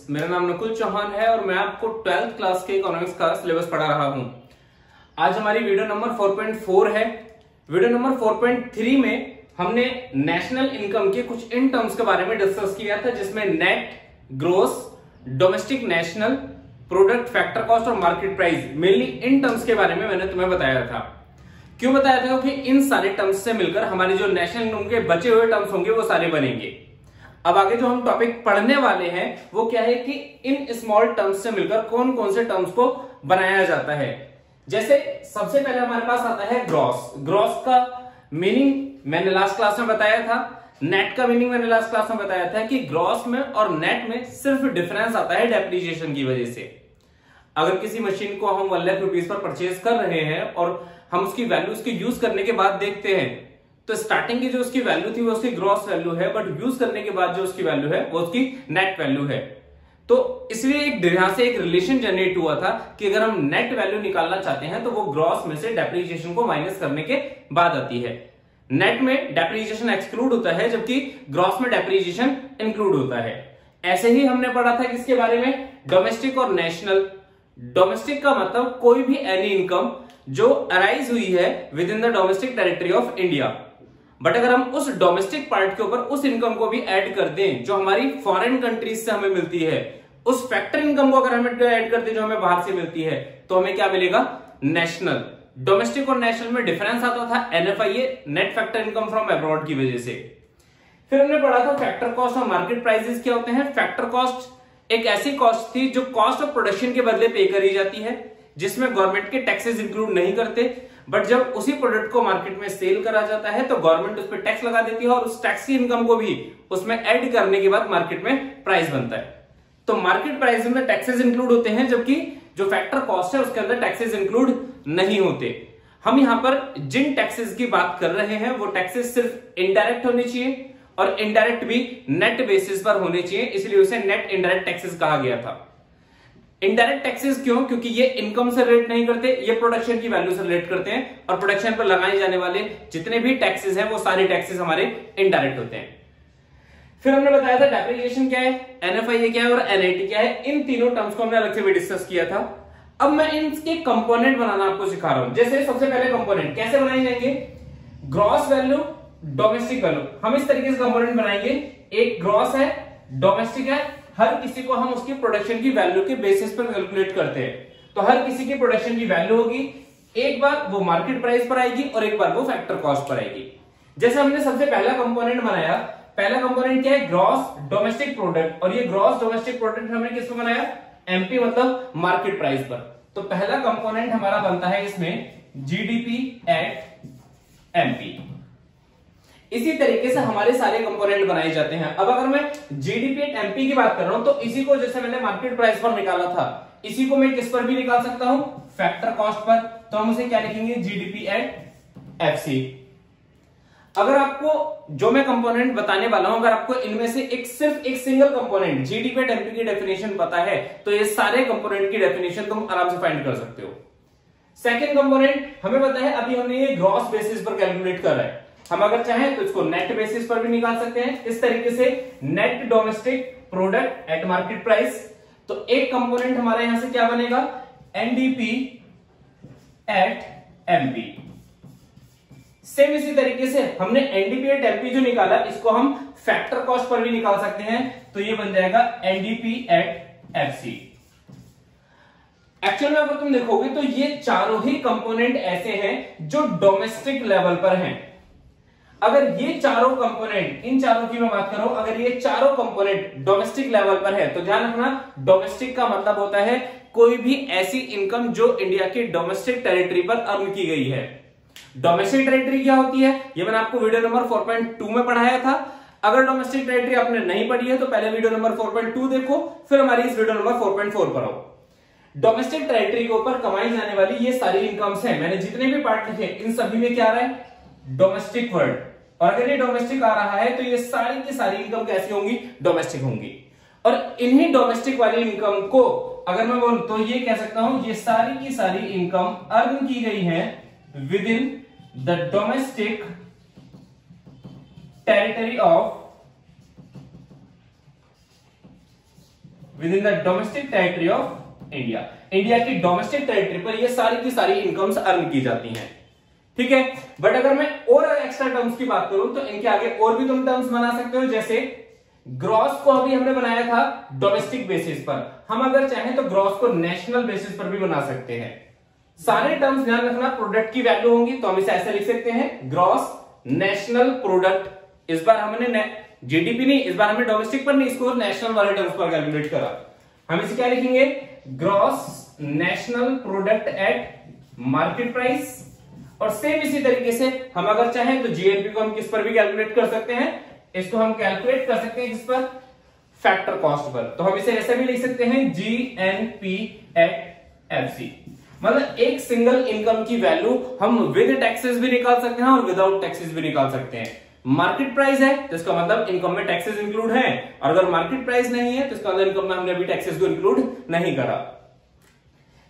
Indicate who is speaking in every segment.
Speaker 1: Students, मेरा नाम नकुल चौहान है और मैं आपको 12th क्लास के इकोनॉमिक्स का सिलेबस पढ़ा रहा हूं। आज हमारी वीडियो नंबर 4.4 है। वीडियो नंबर 4.3 में हमने नेशनल इनकम के कुछ इन टर्म्स के बारे में डिस्कस किया था, जिसमें net, gross, domestic national, product, factor cost और market price, mainly in terms के बारे में मैंने तुम्हें बताया था। क्यों बताया था? क्योंकि इन सारे टर्म्स से मिलकर हमारे जो नेशनल इनकम के बचे हुए टर्म्स होंगे वो सारे बनेंगे। अब आगे जो हम टॉपिक पढ़ने वाले हैं वो क्या है कि इन स्मॉल टर्म्स से मिलकर कौन कौन से टर्म्स को बनाया जाता है। जैसे सबसे पहले हमारे पास आता है ग्रॉस। ग्रॉस का मीनिंग मैंने लास्ट क्लास में बताया था। नेट का मीनिंग मैंने लास्ट क्लास में बताया था कि ग्रॉस में और नेट में सिर्फ डिफरेंस आता है डेप्रिसिएशन की वजह से। अगर किसी मशीन को हम 1 लाख रुपीस पर परचेज कर रहे हैं और हम उसकी वैल्यू उसके यूज करने के बाद देखते हैं तो स्टार्टिंग की जो उसकी वैल्यू थी वो उसकी ग्रॉस वैल्यू है, बट यूज करने के बाद जो उसकी वैल्यू है वो उसकी नेट वैल्यू है। तो इसलिए यहां से एक रिलेशन जनरेट हुआ था कि अगर हम नेट वैल्यू निकालना चाहते हैं तो वो ग्रॉस में से डेप्रिसिएशन को माइनस करने के बाद आती है। नेट में डेप्रिसिएशन एक्सक्लूड होता है जबकि ग्रॉस में डेप्रिसिएशन इंक्लूड होता है। ऐसे ही हमने पढ़ा था किसके बारे में? डोमेस्टिक और नेशनल। डोमेस्टिक का मतलब कोई भी एनी इनकम जो अराइज हुई है with in the domestic territory of India. But अगर हम उस डोमेस्टिक पार्ट के ऊपर उस इनकम को भी ऐड कर दें जो हमारी फॉरेन कंट्रीज से हमें मिलती है, उस फैक्टर इनकम को अगर हमें ऐड कर दें जो हमें बाहर से मिलती है, तो हमें क्या मिलेगा? नेशनल। डोमेस्टिक और नेशनल में डिफरेंस आता था NFIA, net factor income from abroad की वजह से। फिर हमने पढ़ा था फैक्टर कॉस्ट और मार्केट प्राइसेस क्या होते हैं। फैक्टर कॉस्ट एक ऐसी कॉस्ट थी जो कॉस्ट ऑफ प्रोडक्शन के बदले पे करी जाती है, जिसमें गवर्नमेंट के टैक्सेस इंक्लूड नहीं करते, बट जब उसी प्रोडक्ट को मार्केट में सेल करा जाता है तो गवर्नमेंट उस पर टैक्स लगा देती है और उस टैक्स की इनकम को भी उसमें ऐड करने के बाद मार्केट में प्राइस बनता है। तो मार्केट प्राइस में टैक्सेस इंक्लूड होते हैं, जबकि जो फैक्टर कॉस्ट है उसके अंदर टैक्सेस इंक्लूड नहीं होते। हम यहां पर जिन टैक्सेस की बात कर रहे हैं वो टैक्सेस सिर्फ इनडायरेक्ट होने चाहिए और इनडायरेक्ट भी नेट बेसिस पर होने चाहिए, इसलिए उसे नेट इनडायरेक्ट टैक्सेस कहा गया था। इनडायरेक्ट टैक्सेस क्यों? क्योंकि ये इनकम से रिलेट नहीं करते, ये प्रोडक्शन की वैल्यू से रिलेट करते हैं और प्रोडक्शन पर लगाए जाने वाले जितने भी टैक्सेस हैं वो सारे टैक्सेस हमारे इनडायरेक्ट होते हैं। फिर हमने बताया था डेप्रिसिएशन क्या है, NFIA क्या है और NAT क्या है। इन तीनों टर्म्स को हमने अलग से भी डिस्कस किया था। अब मैं इनके कंपोनेंट बनाना आपको सिखा रहा हूं। जैसे सबसे पहले कंपोनेंट कैसे बनाए जाएंगे? Gross value, domestic value. हम इस तरीके से कंपोनेंट बनाएंगे, एक ग्रॉस है, डोमेस्टिक है, हर किसी को हम उसकी प्रोडक्शन की वैल्यू के बेसिस पर कैलकुलेट करते हैं। तो हर किसी की प्रोडक्शन की वैल्यू होगी, एक बार वो मार्केट प्राइस पर आएगी और एक बार वो फैक्टर कॉस्ट पर आएगी। जैसे हमने सबसे पहला कंपोनेंट बनाया, पहला कंपोनेंट क्या है? Gross domestic product. और ये ग्रॉस डोमेस्टिक प्रोडक्ट हमने किस पर बनाया? MP मतलब मार्केट प्राइस पर। तो पहला कंपोनेंट हमारा बनता है इसमें GDP एट MP। इसी तरीके से हमारे सारे कंपोनेंट बनाए जाते हैं। अब अगर मैं GDP एट MP की बात कर रहा हूं तो इसी को जैसे मैंने मार्केट प्राइस पर निकाला था, इसी को मैं किस पर भी निकाल सकता हूं? Factor cost per. तो हम उसे क्या लिखेंगे? GDP at FC। अगर आपको जो मैं कंपोनेंट बताने वाला हूं, अगर आपको इनमें से सिर्फ एक single component GDP at MP की डेफिनेशन पता है तो ये सारे कंपोनेंट की डेफिनेशन तुम आराम से फाइंड कर सकते हो। सेकेंड कंपोनेंट हमें पता है, अभी हमने ये ग्रॉस बेसिस पर कैलकुलेट कर रहा है। हम अगर चाहें तो इसको नेट बेसिस पर भी निकाल सकते हैं, इस तरीके से net domestic product at market price. तो एक कंपोनेंट हमारा यहां से क्या बनेगा? NDP eight MP। सेम इसी तरीके से हमने NDP एट MP जो निकाला, इसको हम फैक्टर कॉस्ट पर भी निकाल सकते हैं, तो ये बन जाएगा NDP एट FC। एक्चुअल में अगर तुम देखोगे तो ये चारों ही कंपोनेंट ऐसे हैं जो डोमेस्टिक लेवल पर हैं। अगर ये चारों कंपोनेंट, इन चारों की मैं बात करूं, अगर ये चारों कंपोनेंट डोमेस्टिक लेवल पर है तो ध्यान रखना, डोमेस्टिक का मतलब होता है कोई भी ऐसी इनकम जो इंडिया की डोमेस्टिक टेरिटरी पर अर्न की गई है। डोमेस्टिक टेरिटरी क्या होती है ये मैंने आपको वीडियो नंबर 4.2 में पढ़ाया था। अगर डोमेस्टिक टेरिटरी आपने नहीं पढ़ी है तो पहले वीडियो नंबर 4.2 देखो, फिर हमारी इस वीडियो नंबर 4.4 पर आओ। डोमेस्टिक टेरिटरी के ऊपर कमाई जाने वाली ये सारी इनकम्स हैं। मैंने जितने भी पार्ट लिखे इन सभी में क्या आ रहा है? Domestic word. और अगर ये डोमेस्टिक आ रहा है तो ये सारी की सारी इनकम कैसी होंगी? डोमेस्टिक होंगी। और इन्हीं डोमेस्टिक वाली इनकम को अगर मैं बोलूं तो ये कह सकता हूं ये सारी की सारी इनकम अर्न की गई है with in the domestic territory of with in the domestic territory of India. India की डोमेस्टिक टेरिटरी पर ये सारी की सारी इनकम्स अर्न की जाती हैं, ठीक है। बट अगर मैं और एक्स्ट्रा टर्म्स की बात करूं तो इनके आगे और भी तुम टर्म्स बना सकते हो, जैसे ग्रॉस को अभी हमने बनाया था डोमेस्टिक बेसिस पर, हम अगर चाहें तो ग्रॉस को नेशनल बेसिस पर भी बना सकते हैं। सारे टर्म्स ध्यान रखना प्रोडक्ट की वैल्यू होंगी, तो हम इसे ऐसे लिख सकते हैं ग्रॉस नेशनल प्रोडक्ट। इस बार हमने जीडीपी नहीं, इस बार हमने डोमेस्टिक पर नहीं, इसको नेशनल वाले टर्म्स पर कैलकुलेट करा। हम इसे क्या लिखेंगे, gross national product at market price. और सेम इसी तरीके से हम अगर चाहें तो जीएनपी को हम किस पर भी कैलकुलेट कर सकते हैं, इसको हम कैलकुलेट कर सकते हैं किस पर, फैक्टर कॉस्ट पर। तो हम इसे ऐसे भी लिख सकते हैं जीएनपी एट एफसी। मतलब एक सिंगल इनकम की वैल्यू हम विद टैक्सेस भी निकाल सकते हैं और विदाउट टैक्सेस भी निकाल सकते हैं। मार्केट प्राइस है तो इसका मतलब इनकम में टैक्सेस इंक्लूड है, और अगर मार्केट प्राइस नहीं है तो इसका मतलब इनकम में हमने अभी टैक्सेस को इंक्लूड नहीं करा।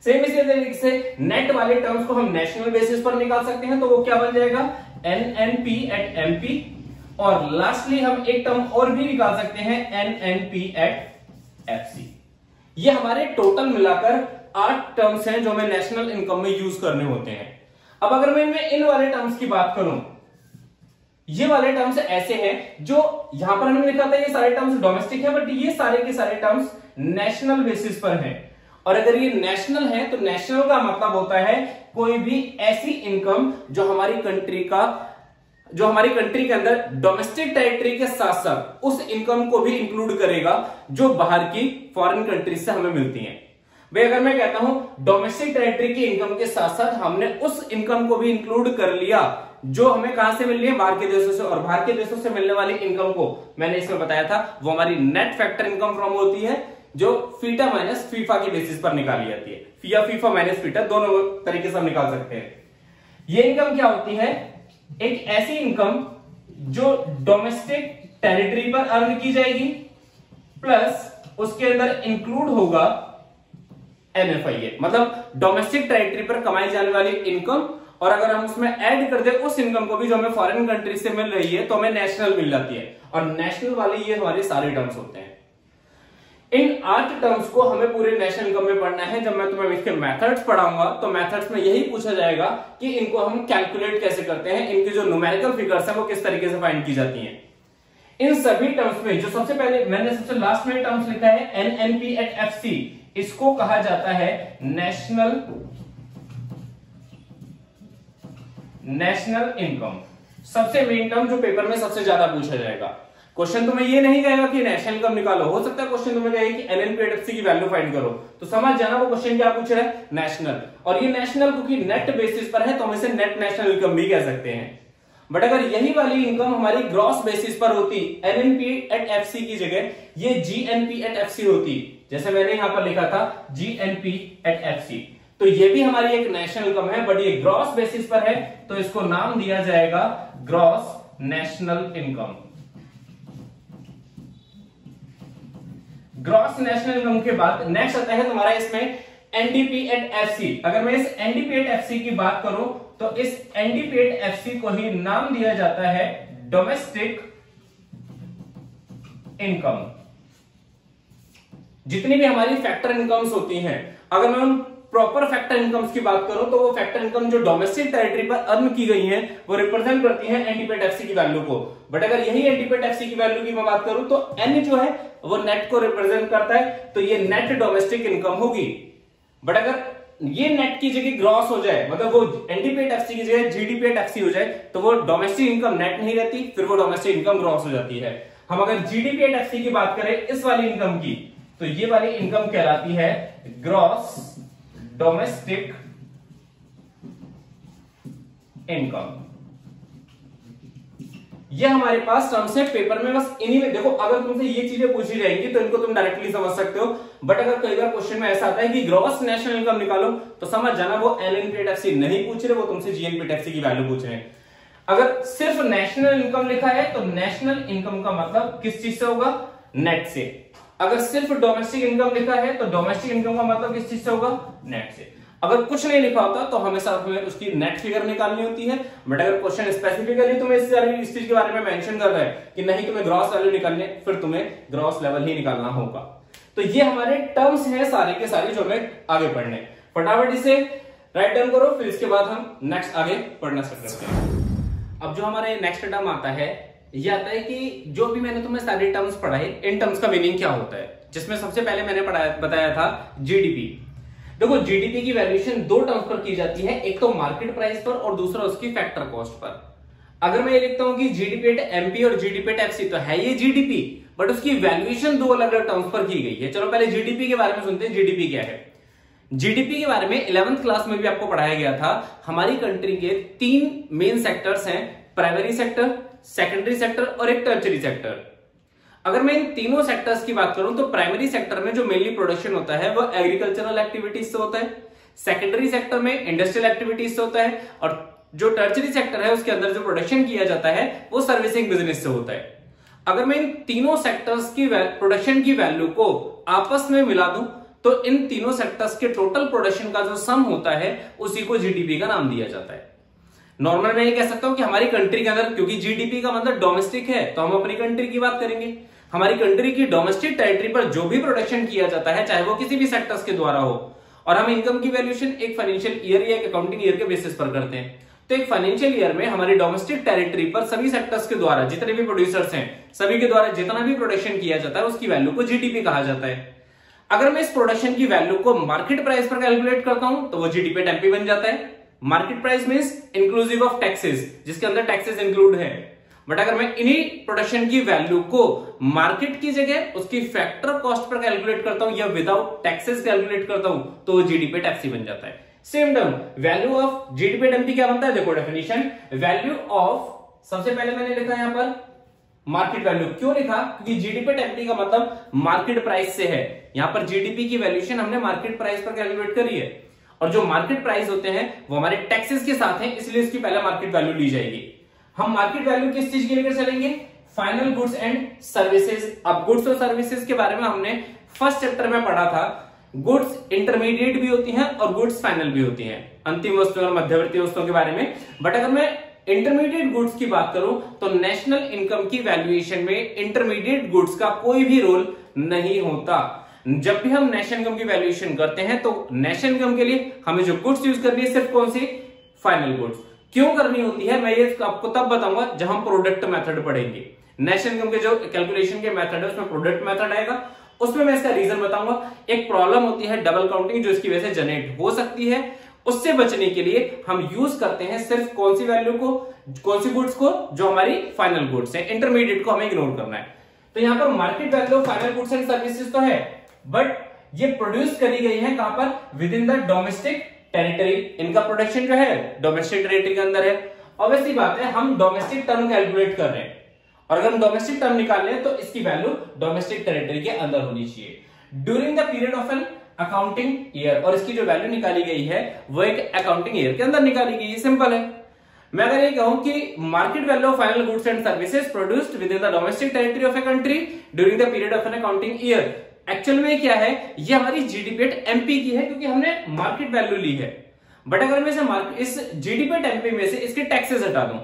Speaker 1: सेम इसी तरीके से नेट वाले टर्म्स को हम नेशनल बेसिस पर निकाल सकते हैं, तो वो क्या बन जाएगा, एनएनपी एट एमपी। और लास्टली हम एक टर्म और भी निकाल सकते हैं, एनएनपी एट एफसी। ये हमारे टोटल मिलाकर 8 टर्म्स हैं जो हमें नेशनल इनकम में यूज करने होते हैं। अब अगर मैं इन वाले टर्म्स की बात करूं, ये वाले टर्म्स ऐसे हैं जो यहां पर हमने लिखा था ये सारे टर्म्स डोमेस्टिक है, बट ये सारे के सारे टर्म्स नेशनल बेसिस पर हैं। और अगर ये नेशनल है तो नेशनल का मतलब होता है कोई भी ऐसी इनकम जो हमारी कंट्री के अंदर डोमेस्टिक टेरिटरी के साथ साथ उस इनकम को भी इंक्लूड करेगा जो बाहर की फॉरेन कंट्रीज से हमें मिलती हैं। भाई अगर मैं कहता हूं डोमेस्टिक टेरिटरी की इनकम के साथ साथ हमने उस इनकम को भी इंक्लूड कर लिया जो हमें कहां से मिल रही है, बाहर के देशों से, और बाहर के देशों से मिलने वाली इनकम को मैंने इसमें बताया था वो हमारी नेट फैक्टर इनकम फ्रॉम होती है, जो फीटा माइनस फीफा की बेसिस पर निकाली जाती है, या फीफा माइनस फीटा, दोनों तरीके से हम निकाल सकते हैं। ये इनकम क्या होती है, एक ऐसी इनकम जो डोमेस्टिक टेरिटरी पर अर्न की जाएगी प्लस उसके अंदर इंक्लूड होगा एनएफआईए, मतलब डोमेस्टिक टेरिटरी पर कमाई जाने वाली इनकम, और अगर हम उसमें ऐड कर दे उस इनकम को भी जो हमें फॉरेन कंट्री से मिल रही है तो हमें नेशनल मिल जाती है। और नेशनल वाले ये हमारे सारे टर्म्स होते हैं। इन 8 टर्म्स को हमें पूरे नेशनल इनकम में पढ़ना है। जब मैं तुम्हें इसके मेथड्स पढ़ाऊंगा तो मेथड्स में यही पूछा जाएगा कि इनको हम कैलकुलेट कैसे करते हैं, इनकी जो न्यूमेरिकल फिगर्स है वो किस तरीके से फाइंड की जाती हैं। इन सभी टर्म्स में जो सबसे पहले मैंने सबसे लास्ट में टर्म्स लिखा है एनएनपी एट एफसी, इसको कहा जाता है नेशनल इनकम। सबसे मेन टर्म जो पेपर में सबसे ज्यादा पूछा जाएगा। क्वेश्चन तुम्हें ये नहीं कहेगा कि नेशनल इनकम निकालो, हो सकता है क्वेश्चन तुम्हें कहेगा कि एनएनपी एट एफसी की वैल्यू फाइंड करो, तो समझ जाना वो क्वेश्चन क्या पूछ रहा है, नेशनल। और ये नेशनल क्योंकि नेट बेसिस पर है तो हम इसे नेट नेशनल इनकम भी कह सकते हैं। बट अगर यही वाली इनकम हमारी ग्रॉस बेसिस पर होती, एनएनपी एट एफसी की जगह ये जीएनपी एट एफसी होती, जैसे मैंने यहां पर लिखा था जीएनपी एट एफसी, तो ये भी हमारी एक नेशनल इनकम है, बट ये ग्रॉस बेसिस पर है तो इसको नाम दिया जाएगा gross national income. Gross national income के बाद नेक्स्ट आता है तुम्हारा इसमें एनडीपी एट एफसी। अगर मैं इस एनडीपी एट एफसी की बात करूं तो इस एनडीपी एट एफसी को ही नाम दिया जाता है डोमेस्टिक इनकम। जितनी भी हमारी फैक्टर इनकम्स होती हैं, अगर मैं उन प्रॉपर फैक्टर इनकम्स की बात करूं तो वो फैक्टर इनकम जो डोमेस्टिक टेरिटरी पर अर्न की गई हैं वो रिप्रेजेंट करती हैं एनडीपी एट एफसी की वैल्यू को। बट अगर यही एनडीपी एट एफसी की वैल्यू की मैं बात करूं तो एन जो है वो नेट को रिप्रेजेंट करता है, तो ये नेट डोमेस्टिक इनकम होगी। बट अगर ये नेट की जगह ग्रॉस हो जाए, मतलब वो एनडीपी एट एफसी की जगह जीडीपी एट एफसी हो जाए, तो वो डोमेस्टिक इनकम नेट नहीं रहती, फिर वो डोमेस्टिक इनकम ग्रॉस हो जाती है। हम अगर जीडीपी एट एफसी की बात करें इस वाली इनकम की, तो ये वाली इनकम कहलाती है ग्रॉस डोमेस्टिक इनकम। ये हमारे पास टर्म्स है पेपर में, बस इन्हीं में देखो। अगर तुमसे ये चीजें पूछी जाएंगी तो इनको तुम डायरेक्टली समझ सकते हो, बट अगर कई बार क्वेश्चन में ऐसा आता है कि ग्रॉस नेशनल इनकम निकालो, तो समझ जाना वो एनएनपी एट एफसी नहीं पूछ रहे, वो तुमसे जीएनपी एट एफसी की वैल्यू पूछ रहे हैं। अगर सिर्फ नेशनल इनकम लिखा है तो नेशनल इनकम का मतलब किस चीज से होगा, नेट से। अगर सिर्फ डोमेस्टिक इनकम लिखा है तो डोमेस्टिक इनकम का मतलब किस चीज से होगा, नेट से। अगर कुछ नहीं लिखा होता तो हमेशा हमें उसकी नेट फिगर निकालनी होती है। बट अगर क्वेश्चन स्पेसिफिकली तुम्हें इस चीज के बारे में मेंशन कर रहा है कि नहीं तुम्हें ग्रॉस वैल्यू निकालनी है, फिर तुम्हें ग्रॉस लेवल ही निकालना होगा। तो ये हमारे टर्म्स हैं सारे के सारे जो हमें आगे पढ़ने। फटाफट इसे राइट डाउन करो, फिर इसके बाद हम नेक्स्ट आगे पढ़ना स्टार्ट करते हैं। अब जो हमारे नेक्स्ट टर्म आता है, ये आता है कि जो भी मैंने तुम्हें सारे टर्म्स पढ़ाए, इन टर्म्स का मीनिंग क्या होता है, जिसमें सबसे पहले मैंने बताया था जीडीपी। देखो जीडीपी की वैल्यूएशन दो टर्म्स पर की जाती है, एक तो मार्केट प्राइस पर और दूसरा उसकी फैक्टर कॉस्ट पर। अगर मैं ये लिखता हूं कि जीडीपी एट एमपी और जीडीपी एट एफसी, तो है ये जीडीपी, बट उसकी वैल्यूएशन दो अलग अलग टर्म्स पर की गई है। चलो पहले जीडीपी के बारे में सुनते हैं, जीडीपी क्या है। जीडीपी के बारे में 11th क्लास में भी आपको पढ़ाया गया था। हमारी कंट्री के तीन मेन सेक्टर्स हैं, प्राइमरी सेक्टर, सेकेंडरी सेक्टर और एक टर्शरी सेक्टर। अगर मैं इन तीनों सेक्टर्स की बात करूं तो प्राइमरी सेक्टर में जो मेनली प्रोडक्शन होता है वो एग्रीकल्चरल एक्टिविटीज से होता है, सेकेंडरी सेक्टर में इंडस्ट्रियल एक्टिविटीज से होता है, और जो टर्शरी सेक्टर है उसके अंदर जो प्रोडक्शन किया जाता है वो सर्विसिंग बिजनेस से होता है। अगर मैं इन तीनों सेक्टर्स की प्रोडक्शन की वैल्यू को आपस में मिला दूं तो इन तीनों सेक्टर्स के टोटल प्रोडक्शन का जो सम होता है उसी को जीडीपी का नाम दिया जाता है। नॉर्मल मैं ये कह सकता हूं कि हमारी कंट्री के अंदर, क्योंकि जीडीपी का मतलब डोमेस्टिक है, तो हम अपनी कंट्री की बात करेंगे। हमारी कंट्री की डोमेस्टिक टेरिटरी पर जो भी प्रोडक्शन किया जाता है, चाहे वो किसी भी सेक्टर्स के द्वारा हो, और हम इनकम की वैल्यूएशन एक फाइनेंशियल ईयर या एक अकाउंटिंग ईयर के बेसिस पर करते हैं। तो एक फाइनेंशियल ईयर में हमारी डोमेस्टिक टेरिटरी पर सभी सेक्टर्स के द्वारा, जितने भी प्रोड्यूसर्स हैं, सभी के द्वारा जितना भी प्रोडक्शन किया जाता है उसकी वैल्यू को जीडीपी कहा जाता है। अगर मैं इस प्रोडक्शन की वैल्यू को मार्केट प्राइस पर कैलकुलेट करता हूं तो वो जीडीपी एट एमपी बन जाता है। Market price means inclusive of taxes, जिसके अंदर टैक्सेस इंक्लूड है। बट अगर मैं इन्हीं प्रोडक्शन की वैल्यू को मार्केट की जगह उसकी फैक्टर कॉस्ट पर कैलकुलेट करता हूं या विदाउट टैक्सेस कैलकुलेट करता हूं तो जीडीपी एट एफसी बन जाता है। Same term value of GDP at MP क्या बनता है, देखो डेफिनेशन, वैल्यू ऑफ, सबसे पहले मैंने लिखा यहां पर मार्केट वैल्यू। क्यों लिखा, क्योंकि जीडीपी एट एमपी का मतलब मार्केट प्राइस से है। यहां पर जीडीपी की वैल्यूएशन हमने मार्केट प्राइस पर कैलकुलेट करी है, और जो मार्केट प्राइस होते हैं वो हमारे टैक्सेस के साथ हैं, इसलिए इसकी पहले मार्केट वैल्यू ली जाएगी। हम मार्केट वैल्यू किस चीज की लेकर चलेंगे, फाइनल गुड्स एंड सर्विसेज। अब गुड्स और सर्विसेज के बारे में हमने फर्स्ट चैप्टर में पढ़ा था। गुड्स इंटरमीडिएट भी होती हैं और गुड्स फाइनल भी होती हैं, अंतिम वस्तुओं और मध्यवर्ती वस्तुओं के बारे में। बट अगर मैं इंटरमीडिएट गुड्स की बात करूं तो नेशनल इनकम की वैल्यूएशन में इंटरमीडिएट गुड्स का कोई भी रोल नहीं होता। जब भी हम नेशनल इनकम की वैल्यूएशन करते हैं तो नेशनल इनकम के लिए हमें जो गुड्स यूज करनी है सिर्फ कौन सी, फाइनल गुड्स। क्यों करनी होती है मैं ये आपको तब बताऊंगा जब हम प्रोडक्ट मेथड पढ़ेंगे। नेशनल इनकम के जो कैलकुलेशन के मेथड है उसमें प्रोडक्ट मेथड आएगा, उसमें मैं इसका रीजन बताऊंगा। एक प्रॉब्लम होती है डबल काउंटिंग जो इसकी वजह से जनरेट हो सकती है, उससे बचने के लिए हम यूज करते हैं सिर्फ कौन सी वैल्यू को, कौन सी गुड्स को, जो हमारी फाइनल गुड्स है। इंटरमीडिएट को हमें इग्नोर करना है। तो यहां पर market value final goods and services तो है, बट ये प्रोड्यूस करी गई है कहां पर, with in the domestic territory. इनका प्रोडक्शन जो है डोमेस्टिक टेरिटरी के अंदर है। ऑब्वियसली बात है हम डोमेस्टिक टर्म कैलकुलेट कर रहे हैं, और अगर हम डोमेस्टिक टर्म निकाल रहे हैं तो इसकी वैल्यू डोमेस्टिक टेरिटरी के अंदर होनी चाहिए during the period of an accounting year. और इसकी जो वैल्यू निकाली गई है वो एक अकाउंटिंग ईयर के अंदर निकाली गई है। सिंपल है। मैं अगर ये कहूं कि market value of final goods and services produced with in the domestic territory of a country during the period of an accounting year, actual में क्या है, ये हमारी जीडीपी एट एमपी की है क्योंकि हमने मार्केट वैल्यू ली है। बट अगर मैं इस जीडीपी एट एमपी में से इसके टैक्सेस हटा दूं,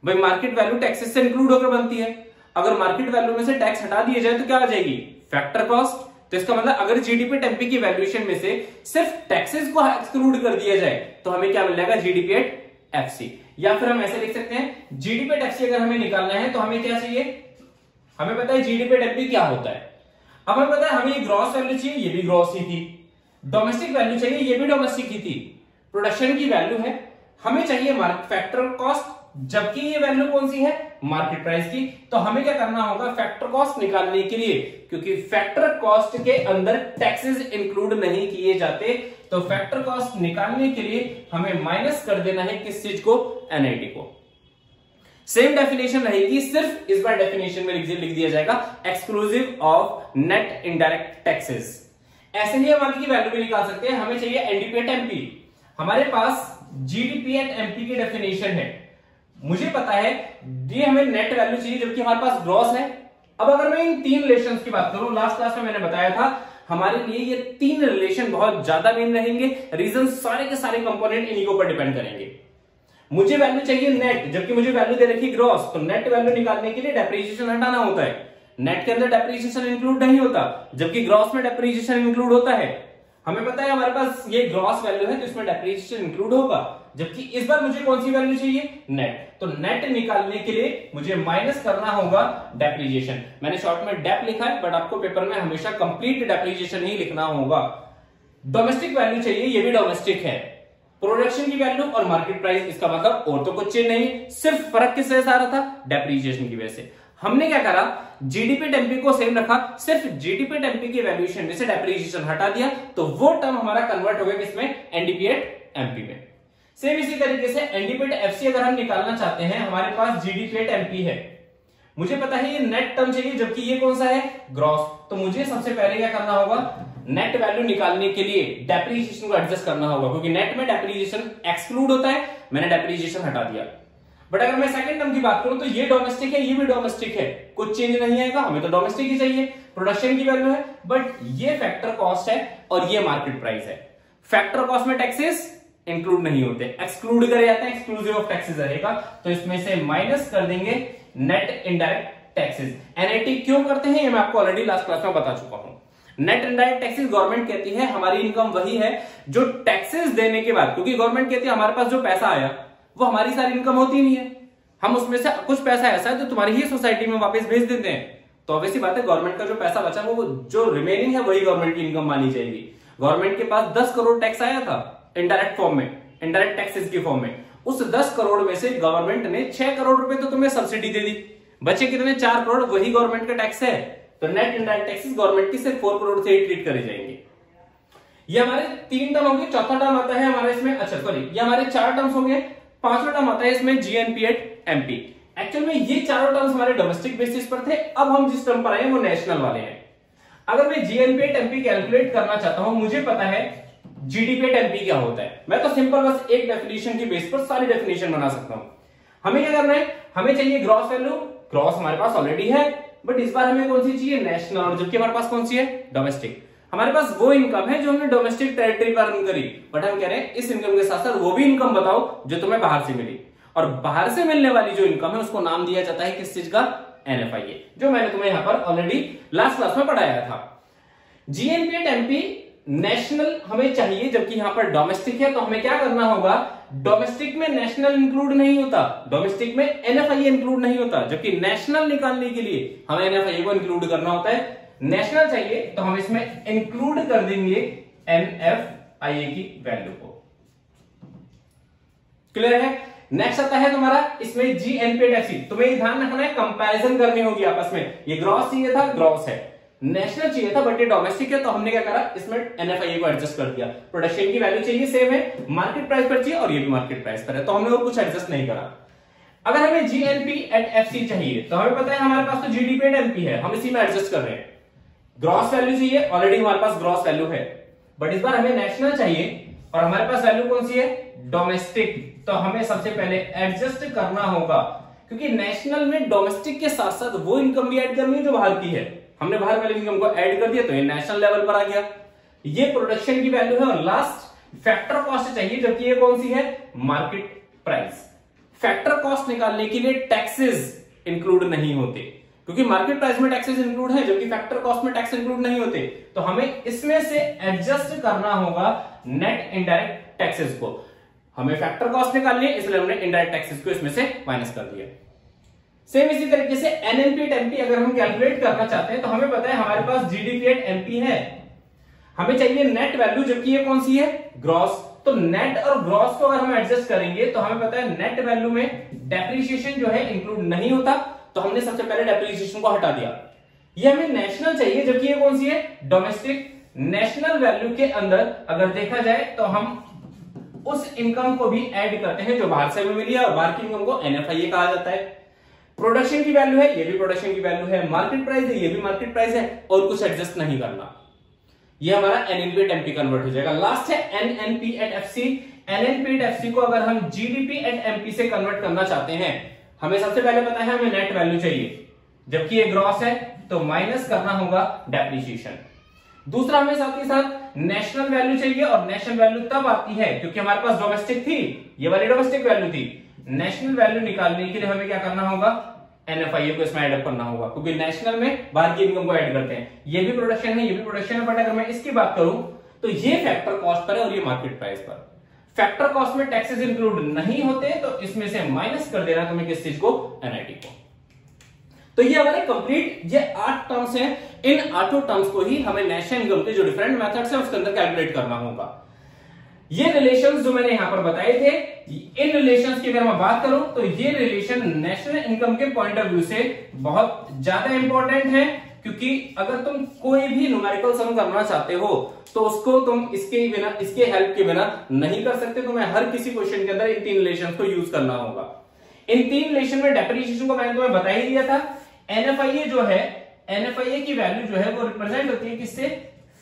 Speaker 1: भाई मार्केट वैल्यू टैक्सेस से इंक्लूड होकर बनती है। अगर मार्केट वैल्यू में से टैक्स हटा दिए जाए तो क्या आ जाएगी, फैक्टर कॉस्ट। तो इसका मतलब अगर जीडीपी एट एमपी की वैल्यूएशन में से सिर्फ टैक्सेस को एक्सक्लूड कर दिया जाए तो हमें क्या मिल जाएगा, जीडीपी एट एफसी। या फिर हम ऐसे लिख सकते हैं, जीडीपी एट एफसी अगर हमें निकालना है तो हमें क्या चाहिए, हमें पता है जीडीपी एट एमपी क्या होता है। अब हमें पता है हमें ग्रॉस वैल्यू चाहिए, ये भी ग्रॉस ही थी। डोमेस्टिक वैल्यू चाहिए, ये भी डोमेस्टिक ही थी। प्रोडक्शन की वैल्यू है, हमें चाहिए फैक्टर कॉस्ट, जबकि ये वैल्यू कौन सी है, मार्केट प्राइस की। तो हमें क्या करना होगा, फैक्टर कॉस्ट निकालने के लिए, क्योंकि फैक्टर कॉस्ट के अंदर टैक्सेस इंक्लूड नहीं किए जाते, तो फैक्टर कॉस्ट निकालने के लिए हमें माइनस कर देना है किस चीज को, एनआईटी को। सेम डेफिनेशन रहेगी, सिर्फ इस बार डेफिनेशन में लिख दिया जाएगा exclusive of net indirect taxes. ऐसे ही हम आगे की वैल्यू भी निकाल सकते हैं। हमें चाहिए एनडीपी एट एमपी, हमारे पास जीडीपी एट एमपी की डेफिनेशन है, मुझे पता है ये हमें नेट वैल्यू चाहिए जबकि हमारे पास ग्रॉस है। अब अगर मैं इन तीन रिलेशंस की बात करूं, लास्ट क्लास में मैंने बताया था हमारे लिए ये तीन रिलेशन बहुत ज्यादा मेन रहेंगे। रीजन सारे के सारे कंपोनेंट इन्हीं के ऊपर डिपेंड करेंगे। मुझे वैल्यू चाहिए नेट, जबकि मुझे वैल्यू दे रखी ग्रॉस, तो नेट वैल्यू निकालने के लिए डेप्रिसिएशन हटाना होता है। नेट के अंदर डेप्रिसिएशन इंक्लूड नहीं होता, जबकि ग्रॉस में डेप्रिसिएशन इंक्लूड होता है। हमें पता है हमारे पास ये ग्रॉस वैल्यू है तो इसमें डेप्रिसिएशन इंक्लूड होगा, जबकि इस बार मुझे कौन सी वैल्यू चाहिए, नेट। तो नेट निकालने के लिए मुझे माइनस करना होगा डेप्रिसिएशन। मैंने शॉर्ट में डेप लिखा है, बट आपको पेपर में हमेशा कंप्लीट डेप्रिसिएशन ही लिखना होगा। डोमेस्टिक वैल्यू चाहिए, ये भी डोमेस्टिक है। प्रोडक्शन की वैल्यू और मार्केट प्राइस, इसका मतलब और तो कुछ चेंज नहीं, सिर्फ फर्क किस वजह से आ रहा था, डेप्रिसिएशन की वजह से। हमने क्या करा, जीडीपी टेम्पी को सेम रखा, सिर्फ जीडीपी टेम्पी की वैल्यूएशन में से डेप्रिसिएशन हटा दिया, तो वो टर्म हमारा कन्वर्ट हो गया किसमें, एनडीपी एट एमपी में। सेम इसी तरीके से एनडीपी एट एफसी अगर हम निकालना चाहते हैं, हमारे पास जीडीपी एट एमपी है, मुझे पता है ये नेट टर्म चाहिए, जबकि ये कौन सा है, ग्रॉस। तो मुझे सबसे पहले क्या करना होगा, नेट वैल्यू निकालने के लिए डेप्रिसिएशन को एडजस्ट करना होगा, क्योंकि नेट में डेप्रिसिएशन एक्सक्लूड होता है, मैंने डेप्रिसिएशन हटा दिया। बट अगर मैं सेकंड टर्म की बात करूं तो ये डोमेस्टिक है, ये भी डोमेस्टिक है, कुछ चेंज नहीं आएगा, हमें तो डोमेस्टिक ही चाहिए, प्रोडक्शन की वैल्यू है, बट ये फैक्टर कॉस्ट है और ये मार्केट प्राइस है। फैक्टर कॉस्ट में टैक्सेस इंक्लूड नहीं होते, एक्सक्लूड करे जाते हैं, एक्सक्लूसिव ऑफ टैक्सेस रहेगा, तो इसमें से माइनस कर देंगे नेट इनडायरेक्ट टैक्सेस। एनआईटी क्यों करते हैं ये मैं आपको ऑलरेडी लास्ट क्लास में बता चुका हूं। नेट इनडायरेक्ट टैक्सेस गवर्नमेंट कहती है हमारी इनकम वही है जो टैक्सेस देने के बाद, क्योंकि गवर्नमेंट कहती है हमारे पास जो पैसा आया वो हमारी सारी इनकम होती नहीं है, हम उसमें से कुछ पैसा ऐसा है जो तुम्हारी ही सोसाइटी में वापस भेज देते हैं, तो ऑब्वियसली बात है गवर्नमेंट का जो पैसा बचा वो जो रिमेनिंग है वही गवर्नमेंट की इनकम मानी जाएगी। गवर्नमेंट के पास 10 करोड़ टैक्स आया था इनडायरेक्ट फॉर्म में, इनडायरेक्ट टैक्सेस की फॉर्म में, उस 10 करोड़ में से गवर्नमेंट ने 6 करोड़ रुपए तो तुम्हें सब्सिडी दे दी, बचे कितने, 4 करोड़, वही गवर्नमेंट का टैक्स है। तो नेट इनडायरेक्ट टैक्सेस गवर्नमेंट की सिर्फ 4 करोड़ से ही ट्रीट करे जाएंगे। ये हमारे 3 टर्म हो गए, चौथा टर्म आता है हमारे इसमें, अच्छा सॉरी ये हमारे 4 टर्म्स हो गए, पांचवा टर्म आता है इसमें जीएनपी एट एमपी। एक्चुअल में ये चारों टर्म्स हमारे डोमेस्टिक बेसिस पर थे, अब हम जिस टर्म पर आए वो नेशनल वाले हैं। अगर मैं जीएनपी एट एमपी कैलकुलेट करना चाहता हूं, मुझे पता है जीडीपी एट एमपी क्या होता है, मैं तो सिंपल बस एक डेफिनेशन की बेस पर सारी डेफिनेशन बना सकता हूं। हमें क्या करना है, हमें चाहिए ग्रॉस वैल्यू, ग्रॉस हमारे पास ऑलरेडी है, बट इस बार हमें कौन सी चाहिए, नेशनल, और जबकि हमारे पास कौन सी है, डोमेस्टिक। हमारे पास वो इनकम है जो हमने डोमेस्टिक टेरिटरी पर अर्न करी, बट हम कह रहे हैं इस इनकम के साथ साथ वो भी इनकम बताओ जो तुम्हें बाहर से मिली, और बाहर से मिलने वाली जो इनकम है उसको नाम दिया जाता है किस चीज का, एनएफआईए, जो मैंने तुम्हें यहां पर ऑलरेडी लास्ट क्लास में पढ़ाया था। जीएनपी एट एमपी नेशनल हमें चाहिए, जबकि यहां पर डोमेस्टिक है, तो हमें क्या करना होगा, डोमेस्टिक में नेशनल इंक्लूड नहीं होता, डोमेस्टिक में एनएफआईए इंक्लूड नहीं होता, जबकि नेशनल निकालने के लिए हमें एनएफआईए को इंक्लूड करना होता है। नेशनल चाहिए तो हम इसमें इंक्लूड कर देंगे एनएफआईए की वैल्यू को। क्लियर है। नेक्स्ट आता है तुम्हारा इसमें जीएनपी एट एफसी, तुम्हें ध्यान रखना है कंपैरिजन करनी होगी आपस में, ये ग्रॉस चाहिए था, ग्रॉस है, नेशनल चाहिए था बट ये डोमेस्टिक है, तो हमने क्या करा, इसमें एनएफआईए को एडजस्ट कर दिया। प्रोडक्शन की वैल्यू चाहिए सेम है, मार्केट प्राइस पर चाहिए और ये भी मार्केट प्राइस पर है, तो हमने और कुछ एडजस्ट नहीं करा। अगर हमें जीएनपी एट एफसी चाहिए तो हमें पता है हमारे पास तो जीडीपी एट एमपी है, हम इसी में एडजस्ट कर रहे हैं। ग्रॉस वैल्यू चाहिए, ऑलरेडी हमारे पास ग्रॉस वैल्यू है, बट इस बार हमें नेशनल चाहिए और हमारे पास वैल्यू कौन सी है, डोमेस्टिक, तो हमें सबसे पहले एडजस्ट करना होगा, क्योंकि नेशनल में डोमेस्टिक के साथ साथ वो इनकम भी ऐड करनी है जो बाहर की है, हमने बाहर वाली इनकम को ऐड कर दिया तो ये नेशनल लेवल पर आ गया। ये प्रोडक्शन की वैल्यू है, और लास्ट फैक्टर कॉस्ट चाहिए, जबकि ये कौन सी है, मार्केट प्राइस। फैक्टर कॉस्ट निकालने के लिए टैक्सेस इंक्लूड नहीं होते, क्योंकि मार्केट प्राइस में टैक्सेस इंक्लूड है, जबकि फैक्टर कॉस्ट में टैक्स इंक्लूड नहीं होते, तो हमें इसमें से एडजस्ट करना होगा नेट इनडायरेक्ट टैक्सेस को। हमें फैक्टर कॉस्ट निकालनी है, इसलिए हमने इनडायरेक्ट टैक्सेस को इसमें से माइनस कर दिया। सेम इसी तरीके से एनएनपी एट एमपी अगर हम कैलकुलेट करना चाहते हैं तो हमें पता है हमारे पास जीडीपी एट एमपी है, हमें चाहिए नेट वैल्यू, जबकि ये कौन सी है, ग्रॉस। तो नेट और ग्रॉस को अगर हम एडजस्ट करेंगे तो हमें पता है नेट वैल्यू में डेप्रिसिएशन जो है इंक्लूड नहीं होता, तो हमने सबसे पहले डेप्रिसिएशन को हटा दिया। ये हमें नेशनल चाहिए, जबकि ये कौन सी है, डोमेस्टिक। नेशनल वैल्यू के अंदर अगर देखा जाए तो हम उस इनकम को भी ऐड करते हैं जो बाहर से हमें मिली है, और बाहर की इनकम को एनएफआईए कहा जाता है। प्रोडक्शन की वैल्यू है, ये भी प्रोडक्शन की वैल्यू है, मार्केट प्राइस है, ये भी मार्केट प्राइस है, और कुछ एडजस्ट नहीं करना। ये हमारा एनएनपी एट एमपी कन्वर्ट हो जाएगा। लास्ट है NNP at FC. NNP at FC को अगर हम जीडीपी एट एमपी से कन्वर्ट करना चाहते हैं, हमें सबसे पहले पता है हमें नेट वैल्यू चाहिए, जबकि ये ग्रॉस है, तो माइनस करना होगा डेप्रिसिएशन। दूसरा हमें साथ ही साथ नेशनल वैल्यू चाहिए, और नेशनल वैल्यू तब आती है क्योंकि हमारे पास डोमेस्टिक थी, ये वाली डोमेस्टिक वैल्यू थी। नेशनल वैल्यू निकालने के लिए हमें क्या करना होगा, NFIA को इसमें ऐड करना होगा, क्योंकि नेशनल में बाहर की इनकम को ऐड करते हैं। ये भी प्रोडक्शन है, ये भी प्रोडक्शन है, बट अगर मैं इसकी बात करूं तो ये फैक्टर कॉस्ट पर है और ये मार्केट प्राइस पर। फैक्टर कॉस्ट में टैक्सेस इंक्लूड नहीं होते तो इसमें से माइनस कर देना तुम्हें किस चीज को, NIT को। तो ये हमारे कंप्लीट ये 8 टर्म्स हैं। इन 8 टर्म्स को ही हमें नेशनल इनकम के जो डिफरेंट मेथड्स हैं उसके अंदर कैलकुलेट करना होगा। ये रिलेशंस जो मैंने यहां पर बताए थे, इन रिलेशंस की अगर मैं बात करूं तो ये रिलेशन नेशनल इनकम के पॉइंट ऑफ व्यू से बहुत ज्यादा इंपॉर्टेंट है, क्योंकि अगर तुम कोई भी न्यूमेरिकल सम करना चाहते हो तो उसको तुम इसके हेल्प के बिना नहीं कर सकते। तुम्हें हर किसी क्वेश्चन के अंदर इन 3 रिलेशंस को यूज करना होगा। इन 3 रिलेशन में डेप्रिसिएशन को मैंने तुम्हें बता ही दिया था। NFIA जो है, NFIA की वैल्यू जो है वो रिप्रेजेंट होती है किससे,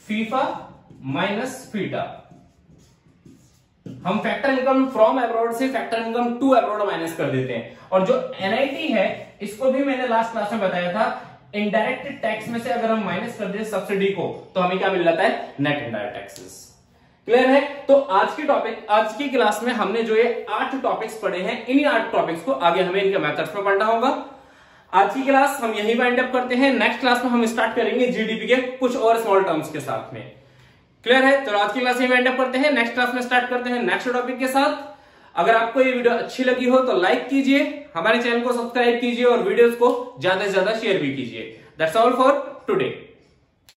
Speaker 1: फीफा माइनस फीटा। हम फैक्टर इनकम फ्रॉम अब्रॉड से factor income to abroad minus कर देते हैं। और जो NIT है इसको भी मैंने लास्ट क्लास में बताया था, इनडायरेक्ट टैक्स में से अगर हम माइनस कर दें सब्सिडी को तो हमें क्या मिल जाता है, नेट इनडायरेक्ट टैक्सेस। क्लियर है? तो आज की क्लास में हमने जो ये 8 टॉपिक्स पढ़े हैं, इन्हीं 8 टॉपिक्स को आगे हमें इनके मेथड्स में पढ़ना होगा। आज की क्लास हम यहीं वाइंड अप करते हैं। नेक्स्ट क्लास में हम स्टार्ट करेंगे GDP के कुछ और स्मॉल टर्म्स के साथ में। क्लियर है? तो आज की क्लास में वाइंड अप करते हैं, नेक्स्ट क्लास में स्टार्ट करते हैं नेक्स्ट टॉपिक के साथ। अगर आपको ये वीडियो अच्छी लगी हो तो लाइक कीजिए, हमारे चैनल को सब्सक्राइब कीजिए और वीडियोस को ज्यादा से ज्यादा शेयर भी कीजिए। That's all for today.